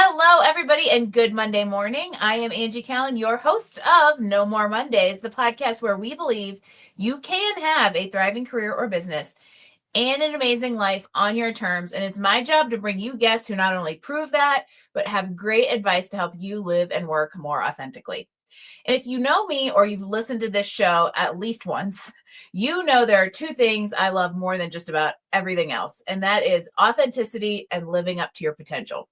Hello, everybody, and good Monday morning. I am Angie Callen, your host of No More Mondays, the podcast where we believe you can have a thriving career or business and an amazing life on your terms. And it's my job to bring you guests who not only prove that, but have great advice to help you live and work more authentically. And if you know me or you've listened to this show at least once, you know there are two things I love more than just about everything else, and that is authenticity and living up to your potential.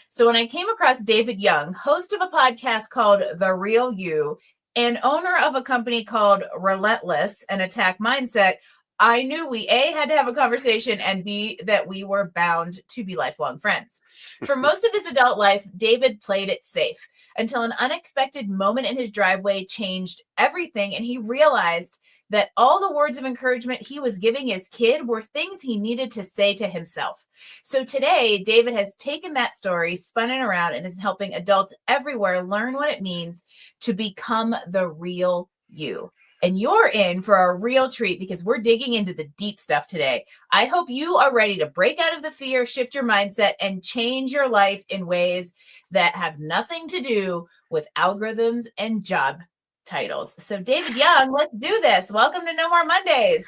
So when I came across David Young, host of a podcast called The Real You and owner of a company called Relentless and Attack Mindset, I knew we A, had to have a conversation, and B, that we were bound to be lifelong friends. For most of his adult life, David played it safe until an unexpected moment in his driveway changed everything, and he realized that all the words of encouragement he was giving his kid were things he needed to say to himself. So today, David has taken that story, spun it around, and is helping adults everywhere learn what it means to become the real you. And you're in for a real treat because we're digging into the deep stuff today. I hope you are ready to break out of the fear, shift your mindset, and change your life in ways that have nothing to do with algorithms and job titles. So David Young, let's do this. Welcome to No More Mondays.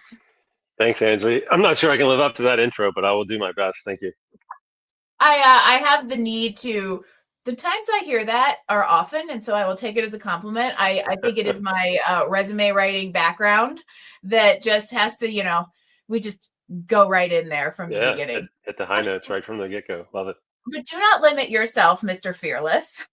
Thanks, Angie. I'm not sure I can live up to that intro, but I will do my best. Thank you. I have the need to. The times I hear that are often, and so I will take it as a compliment. I think it is my resume writing background that just has to, we just go right in there from the beginning. Hit the high notes right from the get-go. Love it. But do not limit yourself, Mr. Fearless.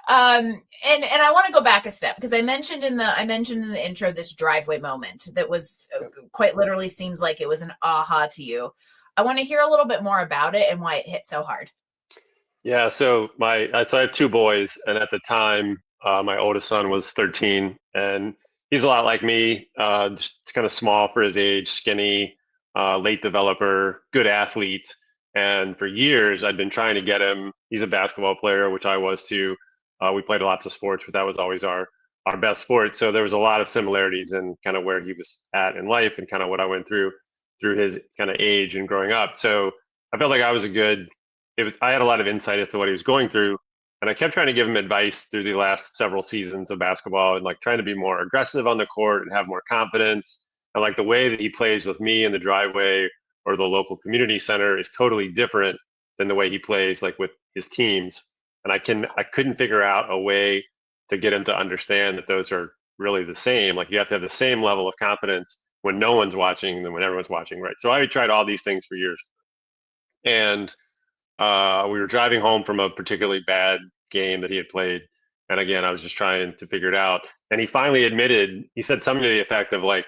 And I want to go back a step because I mentioned in the intro this driveway moment that was quite literally seems like it was an aha to you. I want to hear a little bit more about it and why it hit so hard. Yeah, so I have two boys, and at the time, my oldest son was 13, and he's a lot like me, just kind of small for his age, skinny, late developer, good athlete. And for years, I'd been trying to get him. He's a basketball player, which I was too. We played lots of sports, but that was always our best sport. So there was a lot of similarities in kind of where he was at in life and kind of what I went through his kind of age and growing up. So I felt like I was I had a lot of insight as to what he was going through. And I kept trying to give him advice through the last several seasons of basketball and like trying to be more aggressive on the court and have more confidence. And like the way that he plays with me in the driveway or the local community center is totally different than the way he plays like with his teams. And I couldn't figure out a way to get him to understand that those are really the same. Like you have to have the same level of confidence when no one's watching than when everyone's watching, right? So I tried all these things for years. And we were driving home from a particularly bad game that he had played. And again, I was just trying to figure it out. And he finally admitted, he said something to the effect of like,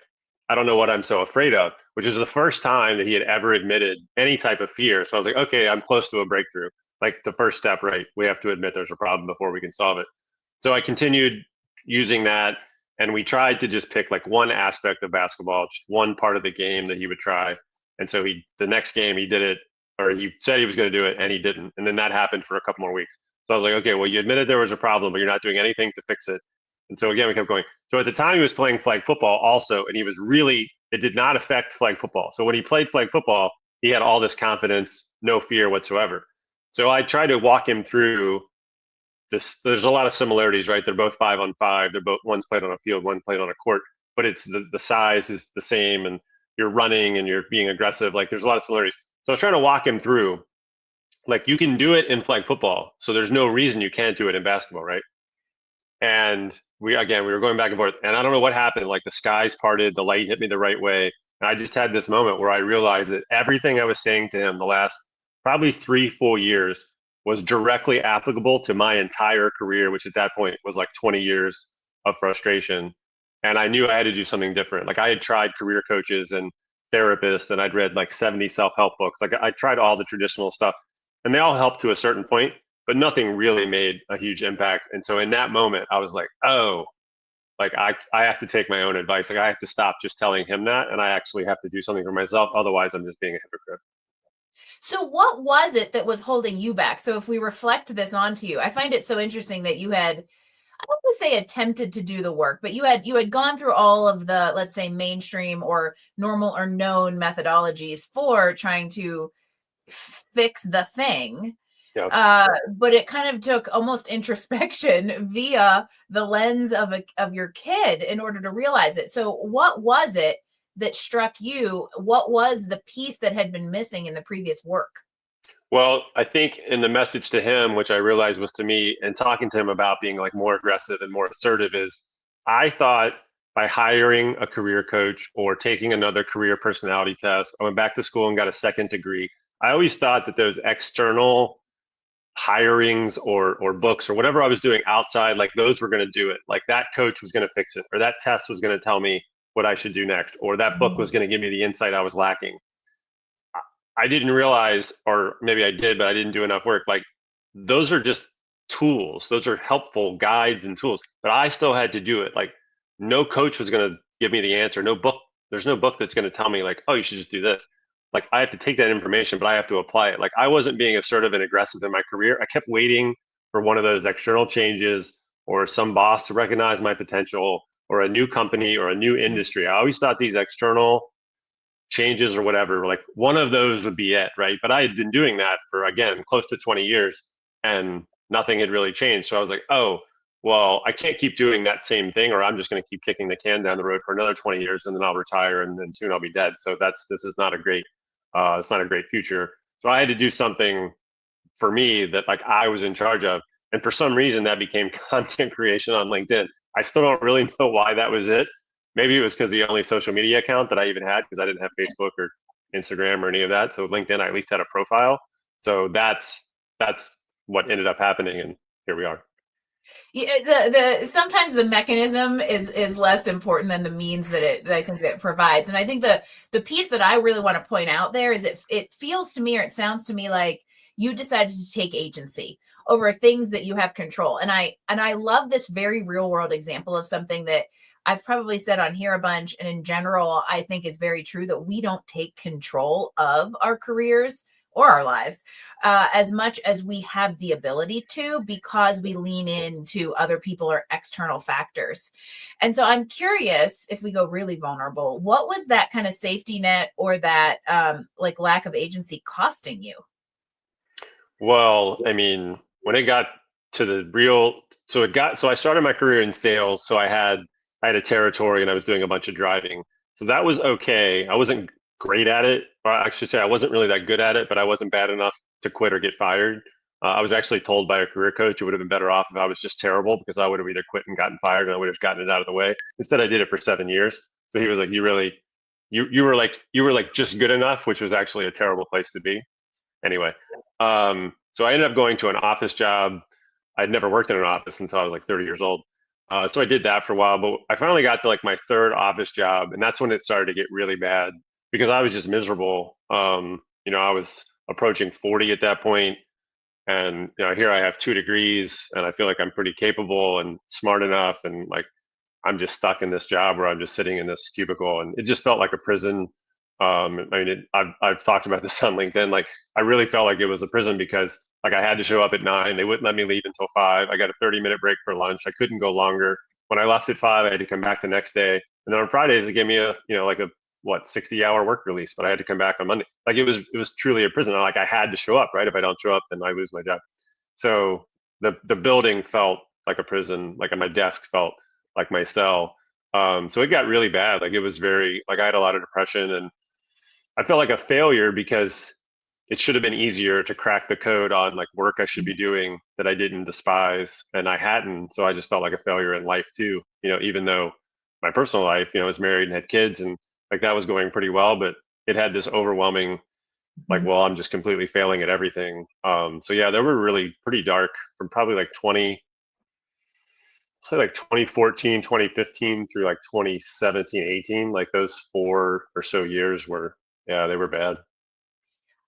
I don't know what I'm so afraid of, which is the first time that he had ever admitted any type of fear. So I was like, okay, I'm close to a breakthrough. Like the first step, right? We have to admit there's a problem before we can solve it. So I continued using that. And we tried to just pick like one aspect of basketball, just one part of the game that he would try. And so the next game he did it, or he said he was going to do it and he didn't. And then that happened for a couple more weeks. So I was like, okay, well, you admitted there was a problem, but you're not doing anything to fix it. And so again, we kept going. So at the time he was playing flag football also, and it did not affect flag football. So when he played flag football, he had all this confidence, no fear whatsoever. So I tried to walk him through this. There's a lot of similarities, right? They're both 5-on-5. One's played on a field, one played on a court, but it's the size is the same, and you're running and you're being aggressive. Like there's a lot of similarities. So I was trying to walk him through, like you can do it in flag football, so there's no reason you can't do it in basketball, right? And we were going back and forth, and I don't know what happened. Like the skies parted, the light hit me the right way, and I just had this moment where I realized that everything I was saying to him the last probably 3 full years was directly applicable to my entire career, which at that point was like 20 years of frustration. And I knew I had to do something different. Like I had tried career coaches and therapists, and I'd read like 70 self-help books. Like I tried all the traditional stuff, and they all helped to a certain point, but nothing really made a huge impact. And so in that moment, I was like, oh, like I have to take my own advice. Like I have to stop just telling him that, and I actually have to do something for myself. Otherwise, I'm just being a hypocrite. So what was it that was holding you back? So if we reflect this onto you, I find it so interesting that you had, I don't want to say attempted to do the work, but you had gone through all of the, let's say, mainstream or normal or known methodologies for trying to fix the thing. Yeah. But it kind of took almost introspection via the lens of your kid in order to realize it. So what was it that struck you? What was the piece that had been missing in the previous work? Well, I think in the message to him, which I realized was to me, and talking to him about being like more aggressive and more assertive, is I thought by hiring a career coach or taking another career personality test, I went back to school and got a second degree. I always thought that those external hirings or books or whatever I was doing outside, like those were going to do it. Like that coach was going to fix it, or that test was going to tell me what I should do next, or that book was going to give me the insight I was lacking. I didn't realize, or maybe I did, but I didn't do enough work. Like those are just tools. Those are helpful guides and tools, but I still had to do it. Like no coach was going to give me the answer. No book. There's no book that's going to tell me like, oh, you should just do this. Like I have to take that information, but I have to apply it. Like I wasn't being assertive and aggressive in my career. I kept waiting for one of those external changes or some boss to recognize my potential or a new company or a new industry. I always thought these external changes or whatever, like one of those would be it, right? But I had been doing that for, again, close to 20 years and nothing had really changed. So I was like, oh, well, I can't keep doing that same thing, or I'm just going to keep kicking the can down the road for another 20 years and then I'll retire and then soon I'll be dead. So this is not a great, it's not a great future. So I had to do something for me that like I was in charge of. And for some reason that became content creation on LinkedIn. I still don't really know why that was it. Maybe it was because the only social media account that I even had, because I didn't have Facebook or Instagram or any of that. So LinkedIn, I at least had a profile. So that's what ended up happening, and here we are. Yeah, the sometimes the mechanism is less important than the means that I think that it provides. And I think the piece that I really want to point out there is it feels to me, or it sounds to me like you decided to take agency over things that you have control. And I love this very real world example of something that I've probably said on here a bunch, and in general, I think is very true, that we don't take control of our careers or our lives as much as we have the ability to, because we lean into other people or external factors. And so I'm curious, if we go really vulnerable, what was that kind of safety net or that like lack of agency costing you? Well, I mean, when it got to the real, so I started my career in sales. So I had a territory and I was doing a bunch of driving. So that was okay. I wasn't great at it. Or I should say I wasn't really that good at it, but I wasn't bad enough to quit or get fired. I was actually told by a career coach it would have been better off if I was just terrible, because I would have either quit and gotten fired and I would have gotten it out of the way. Instead, I did it for 7 years. So he was like, you were like just good enough, which was actually a terrible place to be. Anyway, so I ended up going to an office job. I'd never worked in an office until I was like 30 years old. So I did that for a while, but I finally got to like my third office job, and that's when it started to get really bad because I was just miserable. I was approaching 40 at that point, and here I have 2 degrees, and I feel like I'm pretty capable and smart enough, and like I'm just stuck in this job where I'm just sitting in this cubicle, and it just felt like a prison. I've talked about this on LinkedIn. Like I really felt like it was a prison because like I had to show up at 9. They wouldn't let me leave until 5. I got a 30-minute break for lunch. I couldn't go longer. When I left at 5, I had to come back the next day. And then on Fridays, they gave me a, like a, 60-hour work release, but I had to come back on Monday. Like it was truly a prison. Like I had to show up, right? If I don't show up, then I lose my job. So the building felt like a prison. Like my desk felt like my cell. So it got really bad. Like it was very, like I had a lot of depression, and I felt like a failure because it should have been easier to crack the code on like work I should be doing that I didn't despise, and I hadn't. So I just felt like a failure in life too, even though my personal life, I was married and had kids, and like that was going pretty well, but it had this overwhelming, like, well, I'm just completely failing at everything. So yeah, they were really pretty dark from probably like 2014, 2015 through like 2017, 18, like those 4 or so years were, yeah, they were bad.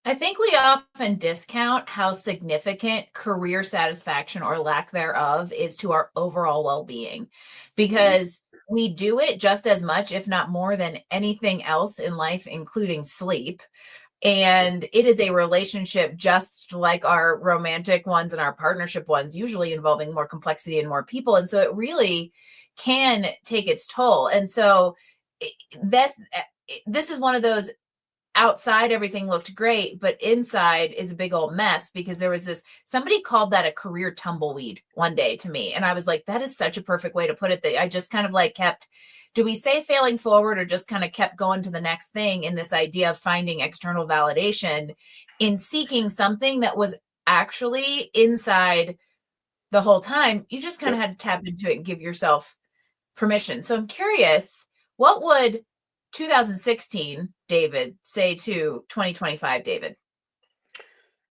I think we often discount how significant career satisfaction or lack thereof is to our overall well-being, Mhm. because we do it just as much, if not more, than anything else in life, including sleep. And it is a relationship just like our romantic ones and our partnership ones, usually involving more complexity and more people. And so it really can take its toll. And so this is one of those outside everything looked great, but inside is a big old mess because there was this, somebody called that a career tumbleweed one day to me. And I was like, that is such a perfect way to put it, that I just kind of like kept, do we say failing forward, or just kind of kept going to the next thing in this idea of finding external validation in seeking something that was actually inside the whole time. You just kind of had to tap into it and give yourself permission. So I'm curious, what would 2016 David say to 2025 David?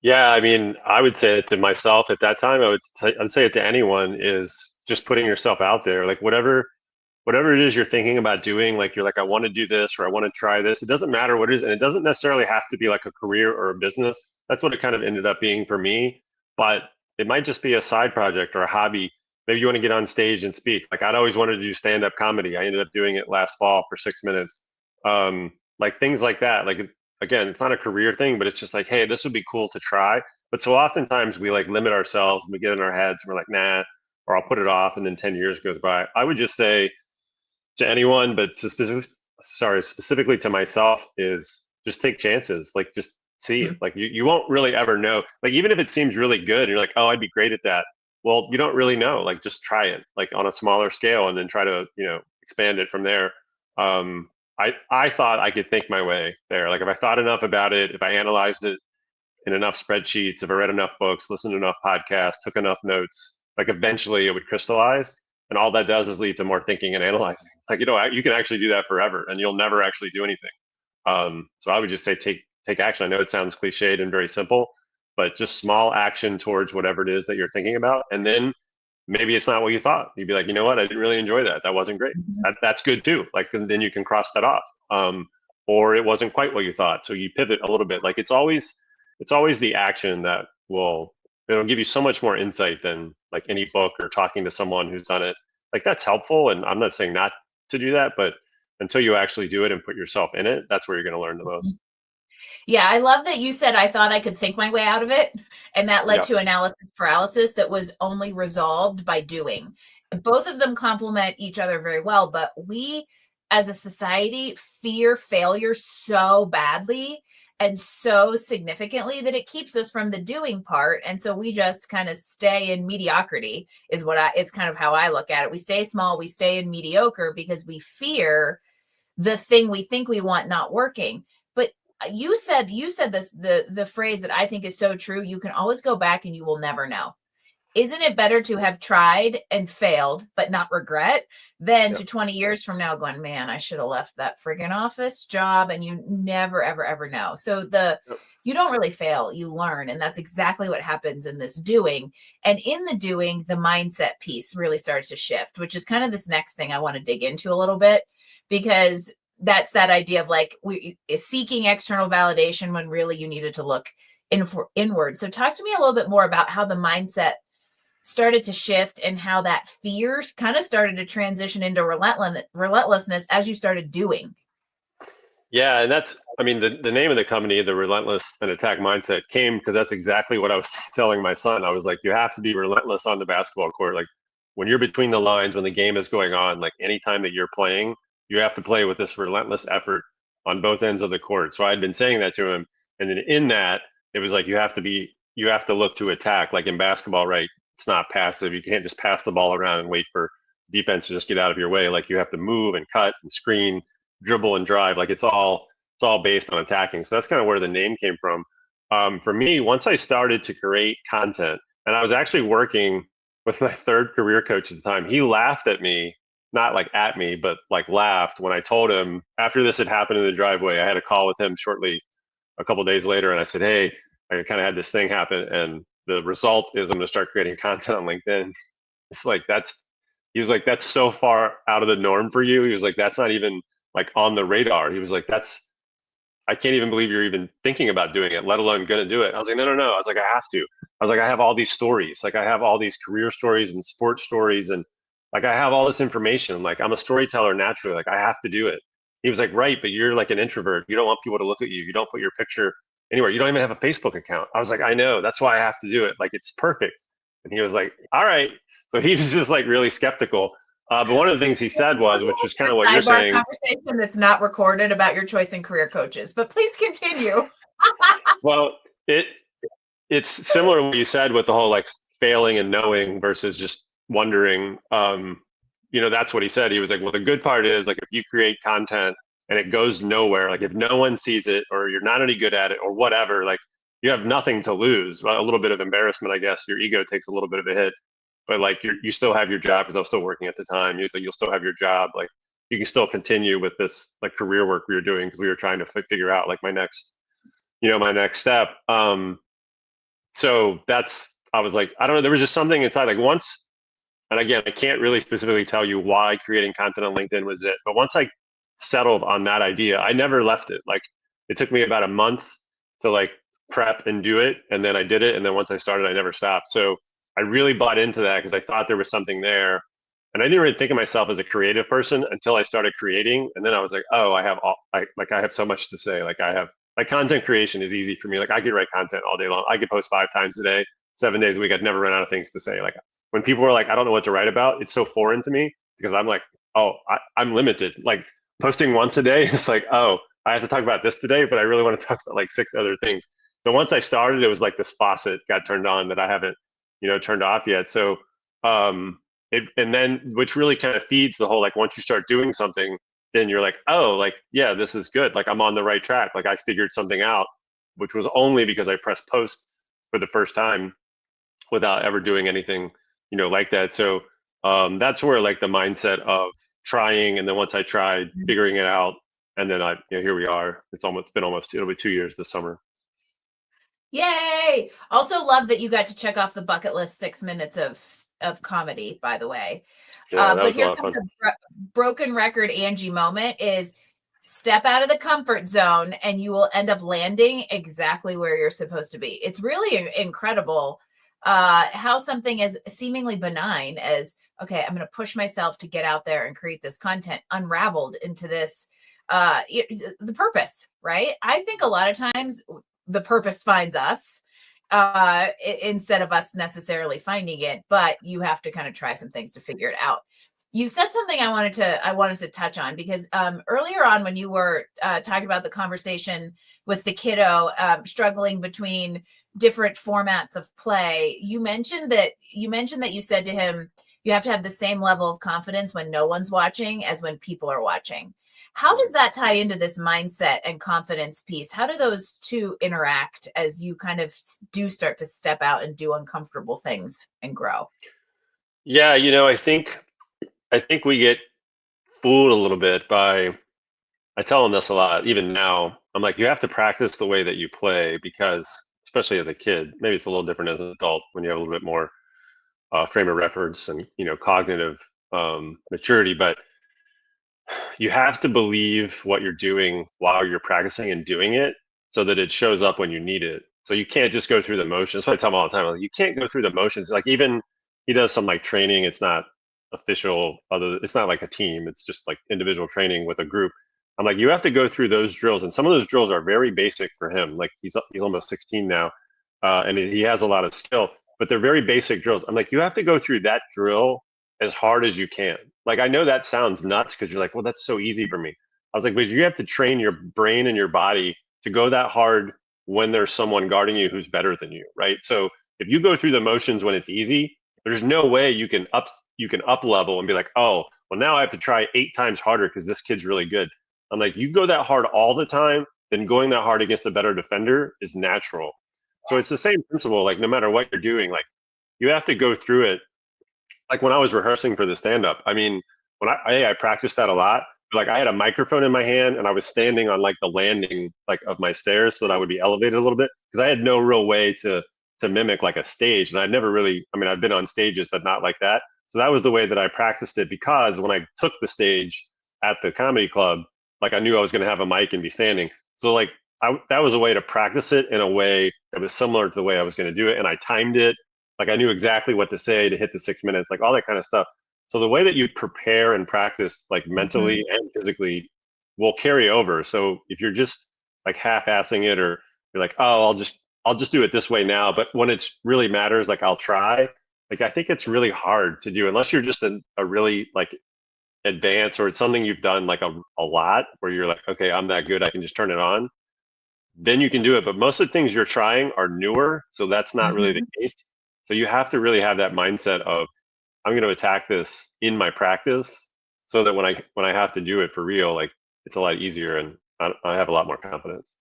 Yeah, I mean, I would say it to myself at that time. I'd say it to anyone, is just putting yourself out there. Like whatever it is you're thinking about doing, like you're like, I want to do this or I want to try this. It doesn't matter what it is, and it doesn't necessarily have to be like a career or a business. That's what it kind of ended up being for me. But it might just be a side project or a hobby. Maybe you want to get on stage and speak. Like I'd always wanted to do stand-up comedy. I ended up doing it last fall for 6 minutes. Like things like that. Like again, it's not a career thing, but it's just like, hey, this would be cool to try. But so oftentimes we like limit ourselves and we get in our heads and we're like, nah, or I'll put it off, and then 10 years goes by. I would just say to anyone, but specifically to myself, is just take chances. Like just see it. Mhm. Like you won't really ever know. Like even if it seems really good and you're like, oh, I'd be great at that. Well, you don't really know. Like just try it, like on a smaller scale, and then try to, expand it from there. Um, I thought I could think my way there. Like if I thought enough about it, if I analyzed it in enough spreadsheets, if I read enough books, listened to enough podcasts, took enough notes, like eventually it would crystallize. And all that does is lead to more thinking and analyzing. Like, you can actually do that forever and you'll never actually do anything. So I would just say take action. I know it sounds cliched and very simple, but just small action towards whatever it is that you're thinking about. And then maybe it's not what you thought. You'd be like, you know what? I didn't really enjoy that. That wasn't great. Mhm. That's good too. Like, then you can cross that off. Or it wasn't quite what you thought. So you pivot a little bit. Like it's always the action that it'll give you so much more insight than like any book or talking to someone who's done it. Like that's helpful. And I'm not saying not to do that, but until you actually do it and put yourself in it, that's where you're going to learn the most. Yeah, I love that you said I thought I could think my way out of it. And that led Yeah. to analysis paralysis that was only resolved by doing. Both of them complement each other very well, but we as a society fear failure so badly and so significantly that it keeps us from the doing part. And so we just kind of stay in mediocrity, it's kind of how I look at it. We stay small, we stay in mediocre because we fear the thing we think we want not working. But you said this, the phrase that I think is so true. You can always go back and you will never know. Isn't it better to have tried and failed but not regret than Yeah. to 20 years from now going, man, I should have left that friggin' office job? And you never ever ever know. So Yeah. you don't really fail, you learn. And that's exactly what happens in this doing. And in the doing, the mindset piece really starts to shift, which is kind of this next thing I want to dig into a little bit, because that's that idea of like we is seeking external validation when really you needed to look inward. So talk to me a little bit more about how the mindset started to shift and how that fear kind of started to transition into relentlessness as you started doing. Yeah, and I mean, the name of the company, the Relentless and Attack Mindset, came because that's exactly what I was telling my son. I was like, you have to be relentless on the basketball court. Like when you're between the lines, when the game is going on, like anytime that you're playing, you have to play with this relentless effort on both ends of the court. So I had been saying that to him, and then in that, it was like you have to look to attack. Like in basketball, right? It's not passive. You can't just pass the ball around and wait for defense to just get out of your way. Like you have to move and cut and screen, dribble and drive. Like it's all based on attacking. So that's kind of where the name came from. For me, once I started to create content, and I was actually working with my third career coach at the time, he laughed at me, not like at me, but like laughed when I told him after this had happened in the driveway. I had a call with him shortly a couple days later, and I said, "Hey, I kind of had this thing happen, and the result is I'm going to start creating content on LinkedIn." It's like he was like, that's so far out of the norm for you. He was like, that's not even like on the radar. He was like, I can't even believe you're even thinking about doing it, let alone going to do it. I was like, no, no, no. I was like, I have to. I was like, I have all these stories. Like, I have all these career stories and sports stories. And like, I have all this information. Like, I'm a storyteller naturally. Like, I have to do it. He was like, right, but you're like an introvert. You don't want people to look at you. You don't put your picture anywhere. You don't even have a Facebook account. I was like, I know. That's why I have to do it. Like, it's perfect. And he was like, all right. So he was just like really skeptical. But one of the things he said was, which is kind of what A you're sidebar saying. conversation that's not recorded about your choice in career coaches, but please continue. Well, it it's similar to what you said with the whole like failing and knowing versus just wondering. That's what he said. He was like, well, the good part is like if you create content and it goes nowhere, like if no one sees it or you're not any good at it or whatever, like you have nothing to lose. Well, a little bit of embarrassment, I guess. Your ego takes a little bit of a hit, but like you still have your job because I was still working at the time. You'll still have your job. Like you can still continue with this like career work we were doing because we were trying to figure out like my next step. So I was like, I don't know, there was just something inside like once, and again, I can't really specifically tell you why creating content on LinkedIn was it, but once I settled on that idea, I never left it. Like it took me about a month to like prep and do it, and then I did it, and then once I started, I never stopped. So I really bought into that because I thought there was something there. And I didn't really think of myself as a creative person until I started creating. And then I was like, oh, I have so much to say. Like I have like content creation is easy for me. Like I could write content all day long. I could post 5 times a day, 7 days a week. I'd never run out of things to say. Like when people are like, I don't know what to write about, it's so foreign to me because I'm like, oh, I'm limited. Like posting once a day is like, oh, I have to talk about this today, but I really want to talk about like 6 other things. So once I started, it was like this faucet got turned on that I haven't, turned off yet. So and then which really kind of feeds the whole like once you start doing something, then you're like, oh, like yeah, this is good. Like I'm on the right track. Like I figured something out, which was only because I pressed post for the first time without ever doing anything, like that. So that's where like the mindset of trying, and then once I tried, figuring it out, and then here we are. It'll be 2 years this summer. Yay! Also love that you got to check off the bucket list 6 minutes of comedy, by the way. Yeah, that But was a here lot of comes fun. a broken record Angie moment is step out of the comfort zone and you will end up landing exactly where you're supposed to be. It's really incredible how something as seemingly benign as, okay, I'm going to push myself to get out there and create this content unraveled into this, the purpose, right? I think a lot of times the purpose finds us instead of us necessarily finding it, but you have to kind of try some things to figure it out. You said something I wanted to touch on because earlier on when you were talking about the conversation with the kiddo struggling between different formats of play, you mentioned that you said to him, you have to have the same level of confidence when no one's watching as when people are watching. How does that tie into this mindset and confidence piece? How do those two interact as you kind of do start to step out and do uncomfortable things and grow? Yeah, I think we get fooled a little bit by. I tell them this a lot, even now. I'm like, you have to practice the way that you play because, especially as a kid, maybe it's a little different as an adult when you have a little bit more frame of reference and cognitive maturity. But you have to believe what you're doing while you're practicing and doing it, so that it shows up when you need it. So you can't just go through the motions. That's what I tell them all the time. Like, you can't go through the motions. Like even he does some like training. It's not official. It's not like a team. It's just like individual training with a group. I'm like, you have to go through those drills, and some of those drills are very basic for him. Like he's almost 16 now, and he has a lot of skill, but they're very basic drills. I'm like, you have to go through that drill as hard as you can. Like I know that sounds nuts because you're like, well, that's so easy for me. I was like, but you have to train your brain and your body to go that hard when there's someone guarding you who's better than you, right? So if you go through the motions when it's easy, there's no way you can up level and be like, oh, well now I have to try 8 times harder because this kid's really good. I'm like, you go that hard all the time, then going that hard against a better defender is natural. So it's the same principle. Like no matter what you're doing, like you have to go through it. Like when I was rehearsing for the stand up, I mean, when I practiced that a lot. Like I had a microphone in my hand and I was standing on like the landing like of my stairs so that I would be elevated a little bit because I had no real way to mimic like a stage. And I'd never really, I mean, I've been on stages, but not like that. So that was the way that I practiced it because when I took the stage at the comedy club, like I knew I was going to have a mic and be standing. So like that was a way to practice it in a way that was similar to the way I was going to do it. And I timed it. Like I knew exactly what to say to hit the 6 minutes, like all that kind of stuff. So the way that you prepare and practice, like Mm-hmm. mentally and physically, will carry over. So if you're just like half-assing it, or you're like, oh, I'll just do it this way now, but when it really matters, like I'll try. like I think it's really hard to do unless you're just a really like advanced or it's something you've done like a lot where you're like, okay, I'm that good, I can just turn it on. Then you can do it. But most of the things you're trying are newer, so that's not really the Mhm. case. So you have to really have that mindset of I'm going to attack this in my practice so that when I have to do it for real, like it's a lot easier and I have a lot more confidence.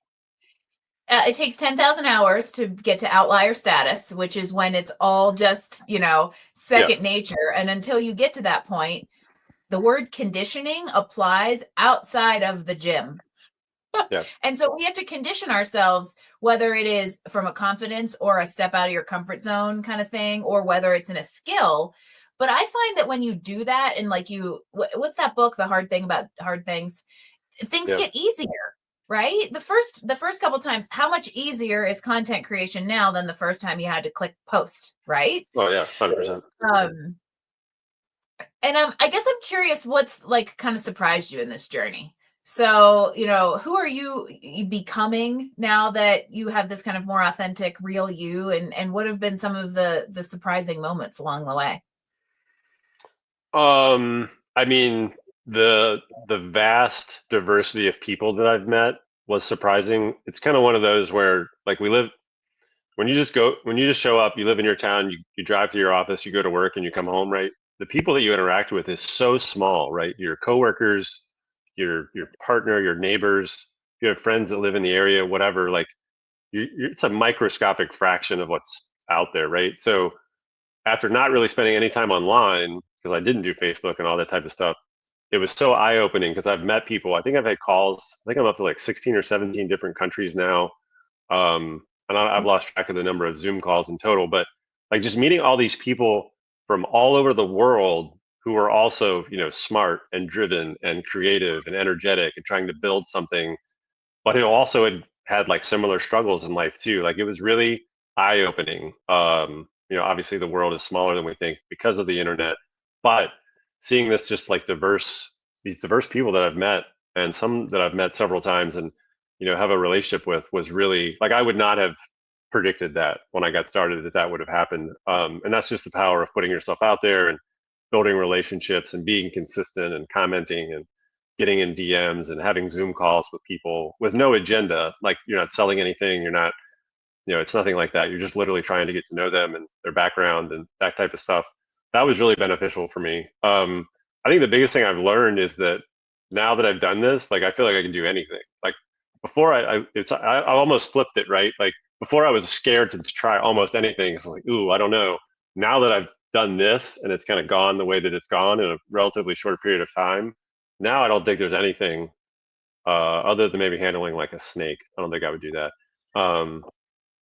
It takes 10,000 hours to get to outlier status, which is when it's all just, Yeah, second nature. And until you get to that point, the word conditioning applies outside of the gym. yeah, And so we have to condition ourselves, whether it is from a confidence or a step out of your comfort zone kind of thing, or whether it's in a skill. But I find that when you do that, and like what's that book, The Hard Thing About Hard Things, things yeah. get easier, right? The first couple times, how much easier is content creation now than the first time you had to click post, right? Oh yeah, 100%. Um, and I guess I'm curious what's like kind of surprised you in this journey. So, who are you becoming now that you have this kind of more authentic, real you, and what have been some of the surprising moments along the way? I mean, the vast diversity of people that I've met was surprising. It's kind of one of those where like we live when you just show up, you live in your town, you drive to your office, you go to work and you come home, right? The people that you interact with is so small, right? Your coworkers, your partner, your neighbors, you have friends that live in the area, whatever, like it's a microscopic fraction of what's out there, right? So after not really spending any time online, because I didn't do Facebook and all that type of stuff, it was so eye-opening because I've met people. I think I've had calls. I think I'm up to like 16 or 17 different countries now. And I've lost track of the number of Zoom calls in total, but like just meeting all these people from all over the world who are also, smart and driven and creative and energetic and trying to build something, but it also had like similar struggles in life too. Like it was really eye-opening. Obviously the world is smaller than we think because of the internet, but seeing this just like these diverse people that I've met and some that I've met several times and have a relationship with was really like I would not have predicted that when I got started that would have happened. And that's just the power of putting yourself out there and building relationships and being consistent and commenting and getting in DMs and having Zoom calls with people with no agenda. Like you're not selling anything. You're not, it's nothing like that. You're just literally trying to get to know them and their background and that type of stuff. That was really beneficial for me. I think the biggest thing I've learned is that now that I've done this, like I feel like I can do anything. Like before, I almost flipped it, right? Like before, I was scared to try almost anything. It's like, ooh, I don't know. Now that I've done this and it's kind of gone the way that it's gone in a relatively short period of time, now I don't think there's anything other than maybe handling like a snake. I don't think I would do that.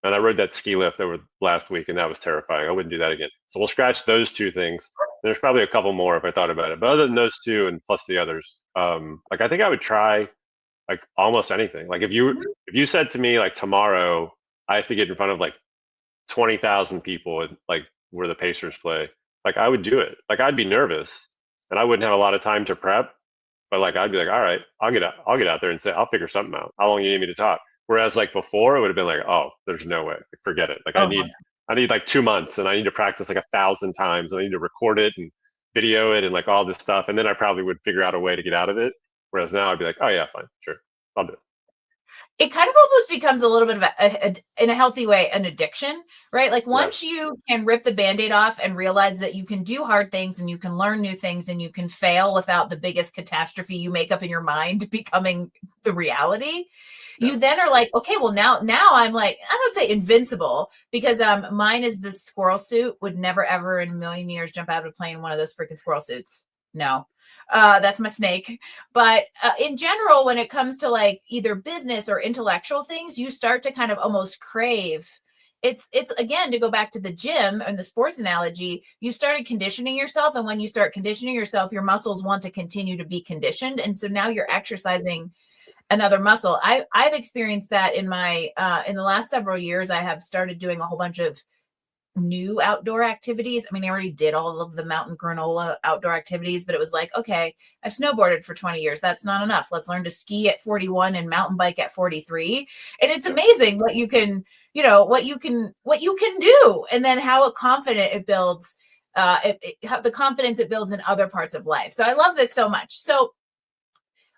And I rode that ski lift over last week, and that was terrifying. I wouldn't do that again. So we'll scratch those two things. There's probably a couple more if I thought about it, but other than those two and plus the others, like I think I would try like almost anything. Like if you said to me like tomorrow I have to get in front of like 20,000 people and like where the Pacers play, like I would do it. Like I'd be nervous and I wouldn't have a lot of time to prep, but like I'd be like, all right, I'll get out there and say I'll figure something out. How long you need me to talk? Whereas like before it would have been like, oh, there's no way. Forget it. Like I Oh, need I need like 2 months and I need to practice like 1,000 times and I need to record it and video it and like all this stuff. And then I probably would figure out a way to get out of it. Whereas now I'd be like, oh yeah, fine, sure, I'll do it. it kind of almost becomes a little bit of in a healthy way, an addiction, right? Like Yeah, once you can rip the Band-Aid off and realize that you can do hard things and you can learn new things and you can fail without the biggest catastrophe you make up in your mind becoming the reality, yeah, you then are like, okay, well now I'm like, I don't say invincible because mine is this squirrel suit, would never ever in a million years jump out of a plane in one of those freaking squirrel suits. No. That's my snake. But in general, when it comes to like either business or intellectual things, you start to kind of almost crave. It's again, to go back to the gym and the sports analogy, you started conditioning yourself, and when you start conditioning yourself, your muscles want to continue to be conditioned, and so now you're exercising another muscle. I've experienced that in my in the last several years. I have started doing a whole bunch of new outdoor activities. I mean, I already did all of the mountain granola outdoor activities, but it was like, okay, I've snowboarded for 20 years. That's not enough. Let's learn to ski at 41 and mountain bike at 43. And it's amazing what you can, what you can do. And then how confident it builds, the confidence it builds in other parts of life. So I love this so much. So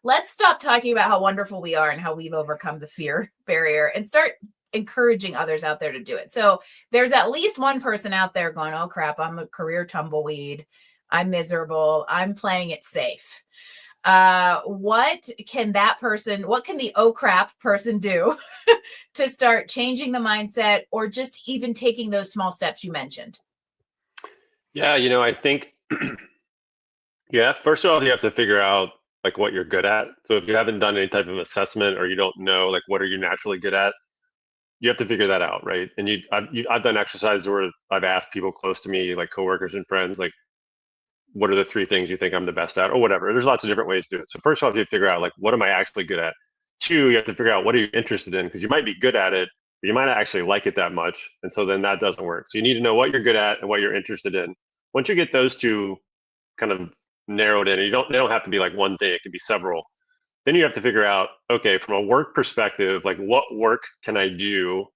let's stop talking about how wonderful we are and how we've overcome the fear barrier and start encouraging others out there to do it. So there's at least one person out there going, oh crap, I'm a career tumbleweed. I'm miserable. I'm playing it safe. What can the oh crap person do to start changing the mindset or just even taking those small steps you mentioned? Yeah, I think, yeah, first of all, you have to figure out like what you're good at. So if you haven't done any type of assessment or you don't know like what are you naturally good at, you have to figure that out, right? And I've done exercises where I've asked people close to me, like coworkers and friends, like, what are the 3 things you think I'm the best at, or whatever. There's lots of different ways to do it. So first of all, you have to figure out like what am I actually good at. 2, you have to figure out what are you interested in, because you might be good at it, but you might not actually like it that much, and so then that doesn't work. So you need to know what you're good at and what you're interested in. Once you get those 2 kind of narrowed in, and they don't have to be like one thing; it could be several. Then you have to figure out, okay, from a work perspective, like what work can I do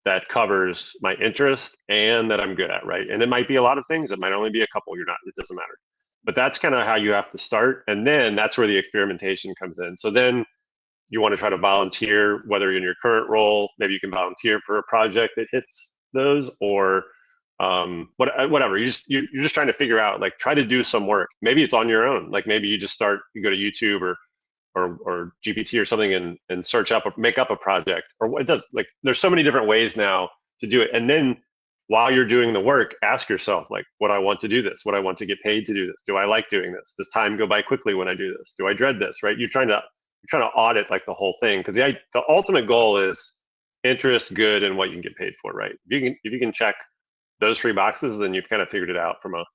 that covers my interest and that I'm good at, right? And it might be a lot of things. It might only be a couple. It doesn't matter. But that's kind of how you have to start. And then that's where the experimentation comes in. So then you want to try to volunteer, whether you're in your current role, maybe you can volunteer for a project that hits those, or whatever. You're just trying to figure out, like, try to do some work. Maybe it's on your own. Like maybe you just you go to YouTube or GPT or something and search up or make up a project, or what it does. Like there's so many different ways now to do it. And then while you're doing the work, ask yourself, like, would I want to do this? Would I want to get paid to do this? Do I like doing this? Does time go by quickly when I do this? Do I dread this? Right? You're trying to audit like the whole thing, because the ultimate goal is interest, good, and what you can get paid for, right? If you can check those 3 boxes, then you've kind of figured it out from a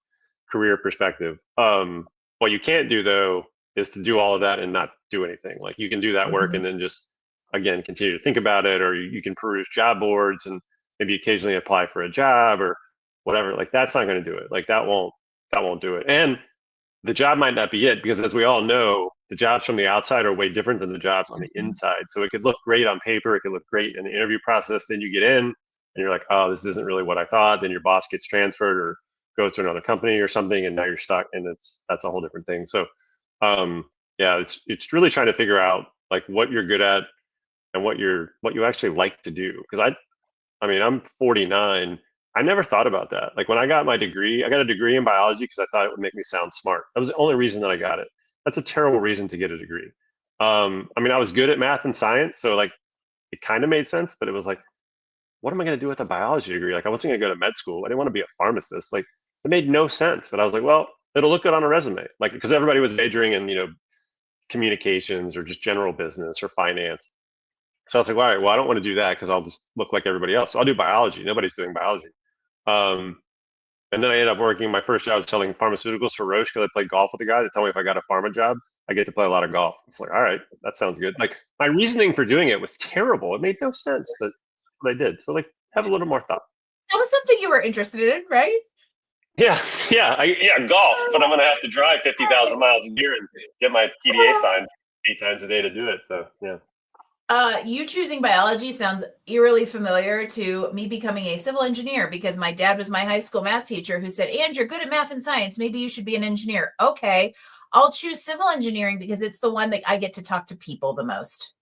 career perspective. What you can't do though is to do all of that and not do anything. Like you can do that work and then just, again, continue to think about it, or you can peruse job boards and maybe occasionally apply for a job or whatever. Like that's not going to do it. Like that won't do it. And the job might not be it, because as we all know, the jobs from the outside are way different than the jobs on the inside. So it could look great on paper. It could look great in the interview process. Then you get in and you're like, oh, this isn't really what I thought. Then your boss gets transferred or goes to another company or something, and now you're stuck, and that's a whole different thing. So yeah, it's really trying to figure out like what you're good at and what you actually like to do. Because I mean, I'm 49. I never thought about that. Like when I got my degree, I got a degree in biology because I thought it would make me sound smart. That was the only reason that I got it. That's a terrible reason to get a degree. I mean, I was good at math and science, so like it kind of made sense, but it was like, what am I going to do with a biology degree? Like I wasn't going to go to med school. I didn't want to be a pharmacist. Like it made no sense. But I was like, well, it'll look good on a resume. Like, because everybody was majoring in, communications or just general business or finance. So I was like, all right, well, I don't want to do that because I'll just look like everybody else. So I'll do biology. Nobody's doing biology. And then I ended up working. My first job was selling pharmaceuticals for Roche, because I played golf with a guy that told me if I got a pharma job, I get to play a lot of golf. It's like, all right, that sounds good. Like my reasoning for doing it was terrible. It made no sense, but what I did. So like, have a little more thought. That was something you were interested in, right? Yeah, golf. But I'm gonna have to drive 50,000 miles a year and get my PDA signed 8 times a day to do it. So yeah. You choosing biology sounds eerily familiar to me becoming a civil engineer, because my dad was my high school math teacher who said, and you're good at math and science, maybe you should be an engineer. Okay, I'll choose civil engineering because it's the one that I get to talk to people the most.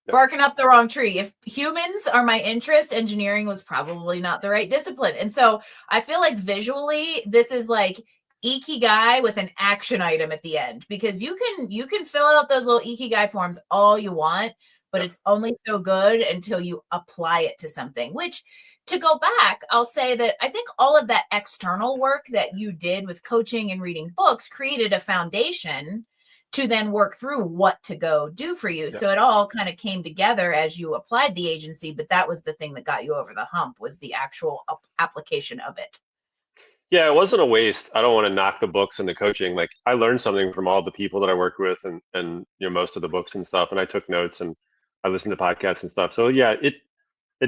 Yep. Barking up the wrong tree. If humans are my interest, engineering was probably not the right discipline. And so I feel like visually, this is like ikigai with an action item at the end, because you can fill out those little ikigai forms all you want, but it's only so good until you apply it to something. Which, to go back, I'll say that I think all of that external work that you did with coaching and reading books created a foundation to then work through what to go do for you. So it all kind of came together as you applied the agency, but that was the thing that got you over the hump, was the actual application of it. Yeah, it wasn't a waste. I don't want to knock the books and the coaching. Like I learned something from all the people that I worked with, and most of the books and stuff. And I took notes and I listened to podcasts and stuff. So yeah, it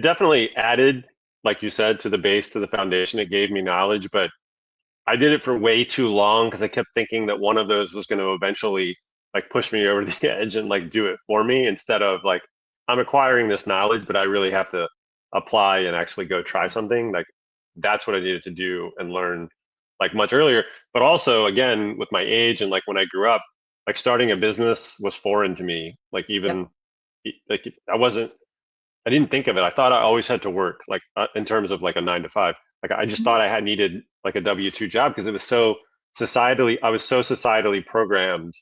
definitely added like you said, to the base, to the foundation. It gave me knowledge, but I did it for way too long because I kept thinking that one of those was going to eventually like push me over the edge and like do it for me instead of like I'm acquiring this knowledge, but I really have to apply and actually go try something. Like that's what I needed to do and learn like much earlier. But also again, with my age and like when I grew up, like starting a business was foreign to me. Like Yep. even like I didn't think of it. I thought I always had to work, like in terms of like a 9 to 5. Like I just Mhm. thought I had needed like a W-2 job because it was so societally, I was so societally programmed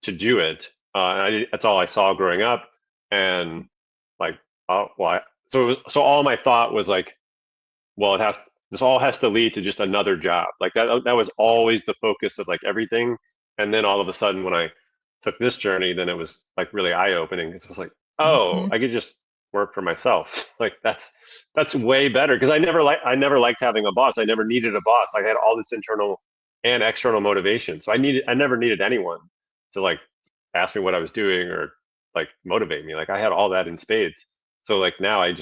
to do it. That's all I saw growing up. And like, well, so so all my thought was like, well, this all has to lead to just another job. Like that was always the focus of like everything. And then all of a sudden when I took this journey, then it was like really eye-opening because it was like, oh, Mhm. I could just work for myself. Like that's way better because I never liked having a boss. I never needed a boss. I had all this internal and external motivation. So I never needed anyone to like ask me what I was doing or like motivate me. Like I had all that in spades. So like now I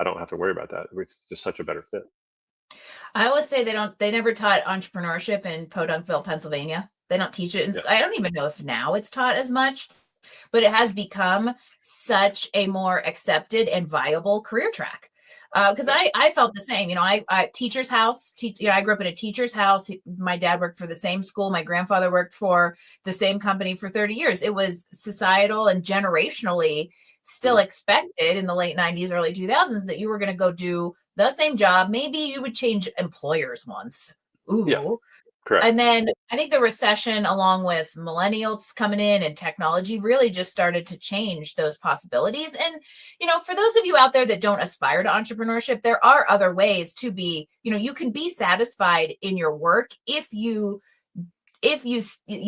don't have to worry about that. It's just such a better fit. I always say they never taught entrepreneurship in Podunkville, Pennsylvania. They don't teach it. Yeah. I don't even know if now it's taught as much, but it has become such a more accepted and viable career track. Because Yeah. I felt the same, I teacher's house, I grew up in a teacher's house. My dad worked for the same school. My grandfather worked for the same company for 30 years. It was societal and generationally still Mhm. expected in the late 90s, early 2000s that you were going to go do the same job. Maybe you would change employers once. Yeah. Ooh. Correct. And then I think the recession, along with millennials coming in and technology, really just started to change those possibilities. And, for those of you out there that don't aspire to entrepreneurship, there are other ways to be, you can be satisfied in your work if you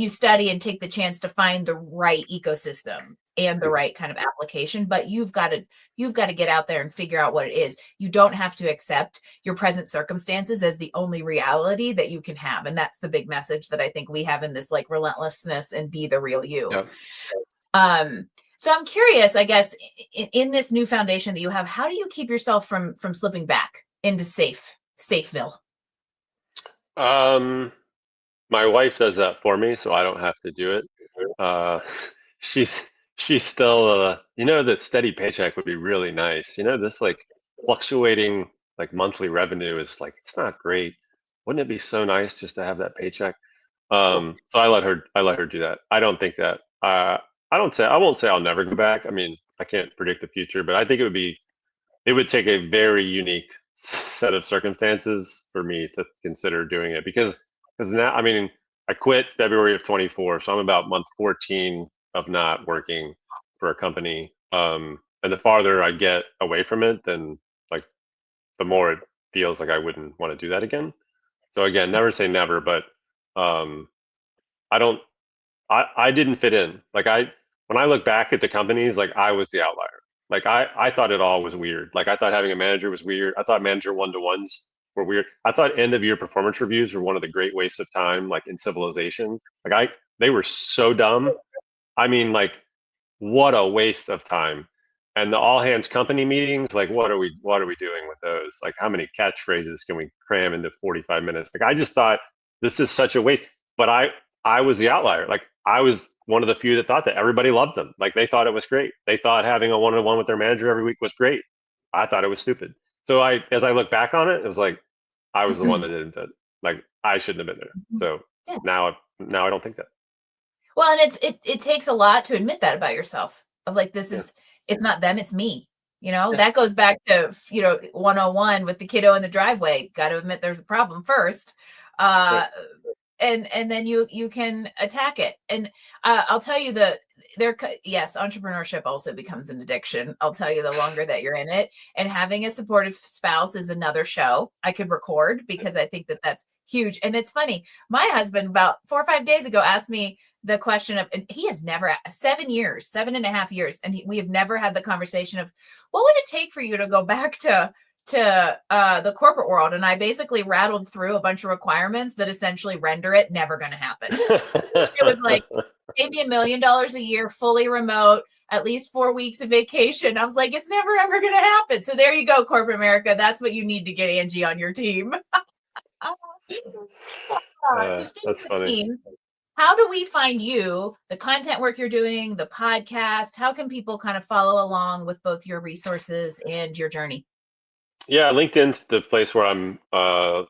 study and take the chance to find the right ecosystem and the Mhm. right kind of application. But you've got to get out there and figure out what it is. You don't have to accept your present circumstances as the only reality that you can have. And that's the big message that I think we have in this, like, relentlessness and be the real you. Yeah. um so I'm curious, I guess, in this new foundation that you have, how do you keep yourself from slipping back into safeville? Um, my wife does that for me, so I don't have to do it. Uh, she's she's still the steady paycheck would be really nice. This like fluctuating like monthly revenue is like it's not great. Wouldn't it be so nice just to have that paycheck? So I let her do that. I don't think that I won't say I'll never go back. I mean, I can't predict the future, but I think it would take a very unique set of circumstances for me to consider doing it because now I mean I quit February of 24, so I'm about month 14 of not working for a company. And the farther I get away from it, then like the more it feels like I wouldn't want to do that again. So again, never say never, but um, I don't I didn't fit in. Like when I look back at the companies, like I was the outlier. Like I thought it all was weird. Like I thought having a manager was weird. I thought manager one-to-ones were weird. I thought end of year performance reviews were one of the great wastes of time, like in civilization. They were so dumb. I mean, like what a waste of time. And the all hands company meetings, like what are we doing with those? Like how many catchphrases can we cram into 45 minutes? Like I just thought this is such a waste. But I was the outlier. Like I was one of the few that thought that everybody loved them. Like they thought it was great. They thought having a one-on-one with their manager every week was great. I thought it was stupid. So as I look back on it, it was like I was the one that didn't fit. Like I shouldn't have been there. So Yeah. now I don't think that. Well, and it takes a lot to admit that about yourself, of like, Yeah. it's not them, it's me. Yeah. That goes back to, 101 with the kiddo in the driveway. Got to admit there's a problem first. Right. Uh, and then you can attack it. And I'll tell you yes, entrepreneurship also becomes an addiction. I'll tell you, the longer that you're in it, and having a supportive spouse is another show I could record, because I think that that's huge. And it's funny, my husband about 4 or 5 days ago asked me the question of, and he has never, 7 years, 7.5 years, and we have never had the conversation of, what would it take for you to go back to the corporate world? And I basically rattled through a bunch of requirements that essentially render it never going to happen. It was like, Pay me $1 million a year, fully remote, at least 4 weeks of vacation. I was like, it's never ever going to happen. So there you go, corporate America. That's what you need to get Angie on your team. So speaking That's of funny. teams, how do we find you, the content work you're doing, the podcast? How can people kind of follow along with both your resources and your journey? Yeah, LinkedIn's the place where I'm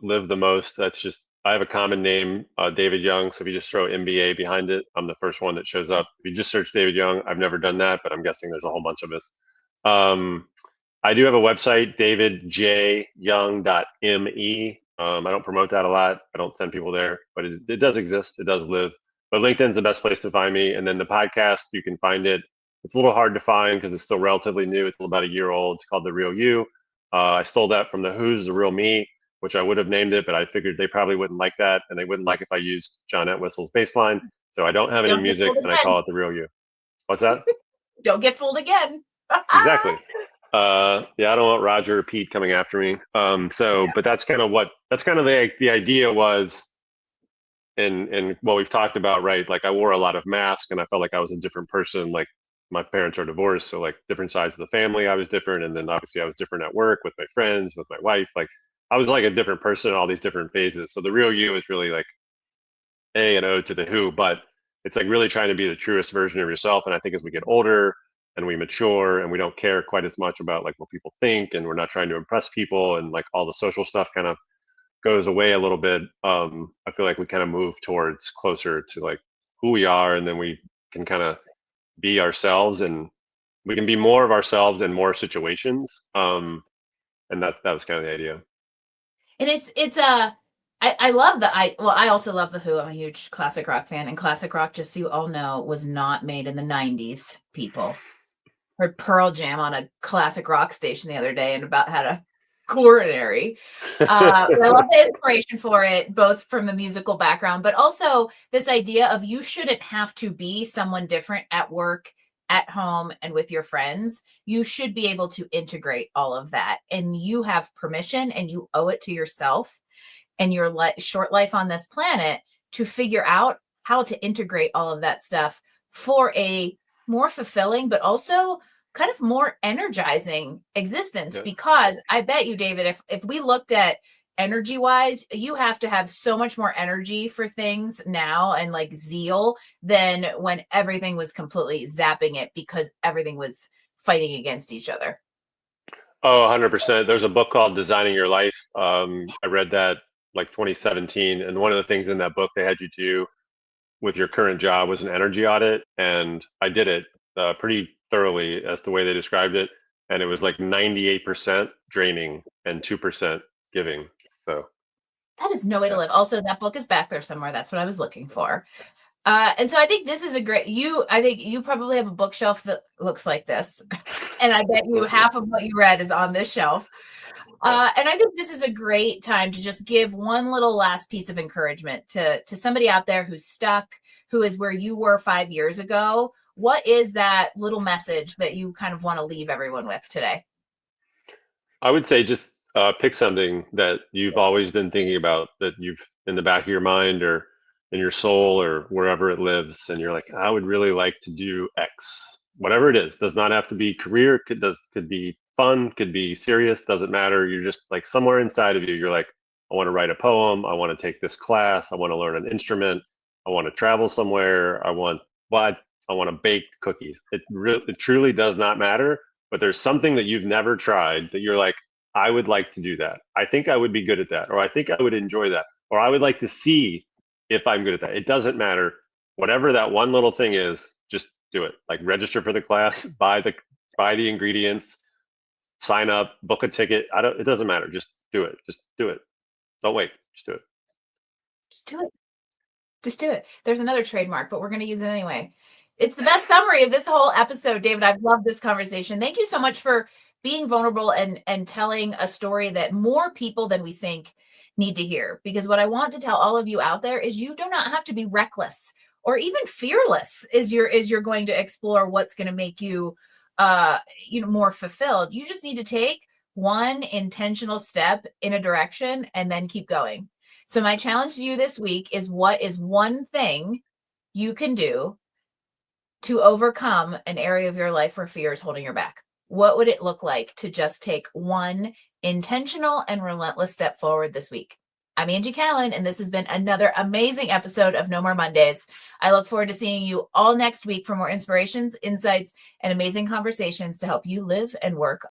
live the most. That's just I have a common name, David Young. So if you just throw MBA behind it, I'm the first one that shows up. If you just search David Young, I've never done that, but I'm guessing there's a whole bunch of us. Um, I do have a website, davidjyoung.me. I don't promote that a lot. I don't send people there, but it does exist. It does live. But LinkedIn's the best place to find me. And then the podcast, you can find it. It's a little hard to find because it's still relatively new. It's about a year old. It's called The Real You. I stole that from the Who's The Real Me, which I would have named it, but I figured they probably wouldn't like that, and they wouldn't like if I used John Entwistle's bass line. So I don't have any Don't get music, fooled and I call again. it The Real You. What's that? Don't get fooled again. Exactly. Yeah, I don't want Roger or Pete coming after me. Yeah. But that's kind of the idea was, and what we've talked about, right? Like I wore a lot of masks, and I felt like I was a different person. Like my parents are divorced, so like different sides of the family, I was different, and then obviously I was different at work with my friends, with my wife. Like I was like a different person in all these different phases. So the real you is really like A and O to the who, but it's like really trying to be the truest version of yourself. And I think as we get older and we mature and we don't care quite as much about like what people think, and we're not trying to impress people, and like all the social stuff kind of goes away a little bit. I feel like we kind of move towards closer to like who we are, and then we can kind of be ourselves, and we can be more of ourselves in more situations. And that was kind of the idea. And I love I also love the Who. I'm a huge classic rock fan, and classic rock, just so you all know, was not made in the 90s, people. Heard Pearl Jam on a classic rock station the other day and about had a coronary. But I love the inspiration for it, both from the musical background, but also this idea of you shouldn't have to be someone different at work, at home, and with your friends. You should be able to integrate all of that. And you have permission, and you owe it to yourself and your short life on this planet to figure out how to integrate all of that stuff for a more fulfilling, but also kind of more energizing existence. Yeah. Because I bet you, David, if we looked at energy wise, you have to have so much more energy for things now and like zeal than when everything was completely zapping it because everything was fighting against each other. Oh, 100%. There's a book called Designing Your Life. I read that like 2017, and one of the things in that book they had you do with your current job was an energy audit, and I did it pretty thoroughly as the way they described it, and it was like 98% draining and 2% giving. So That is no way to yeah. live. Also, that book is back there somewhere. That's what I was looking for. And so I think this is I think you probably have a bookshelf that looks like this. And I bet you half of what you read is on this shelf. Yeah. And I think this is a great time to just give one little last piece of encouragement to somebody out there who's stuck, who is where you were 5 years ago. What is that little message that you kind of want to leave everyone with today? I would say just pick something that you've always been thinking about, that you've in the back of your mind or in your soul or wherever it lives, and you're like, I would really like to do X. Whatever it is, does not have to be career. Could be fun, could be serious. Doesn't matter. You're just like somewhere inside of you. You're like, I want to write a poem. I want to take this class. I want to learn an instrument. I want to travel somewhere. I want to bake cookies. It truly does not matter, but there's something that you've never tried that you're like, I would like to do that. I think I would be good at that, or I think I would enjoy that, or I would like to see if I'm good at that. It doesn't matter. Whatever that one little thing is, just do it. Like register for the class, buy the ingredients, sign up, book a ticket. It doesn't matter. Just do it. Just do it. Don't wait. Just do it. Just do it. Just do it. There's another trademark, but we're going to use it anyway. It's the best summary of this whole episode, David. I've loved this conversation. Thank you so much for being vulnerable and telling a story that more people than we think need to hear. Because what I want to tell all of you out there is you do not have to be reckless or even fearless as you're going to explore what's going to make you more fulfilled. You just need to take one intentional step in a direction and then keep going. So my challenge to you this week is, what is one thing you can do to overcome an area of your life where fear is holding you back? What would it look like to just take one intentional and relentless step forward this week? I'm Angie Callen, and this has been another amazing episode of No More Mondays. I look forward to seeing you all next week for more inspirations, insights, and amazing conversations to help you live and work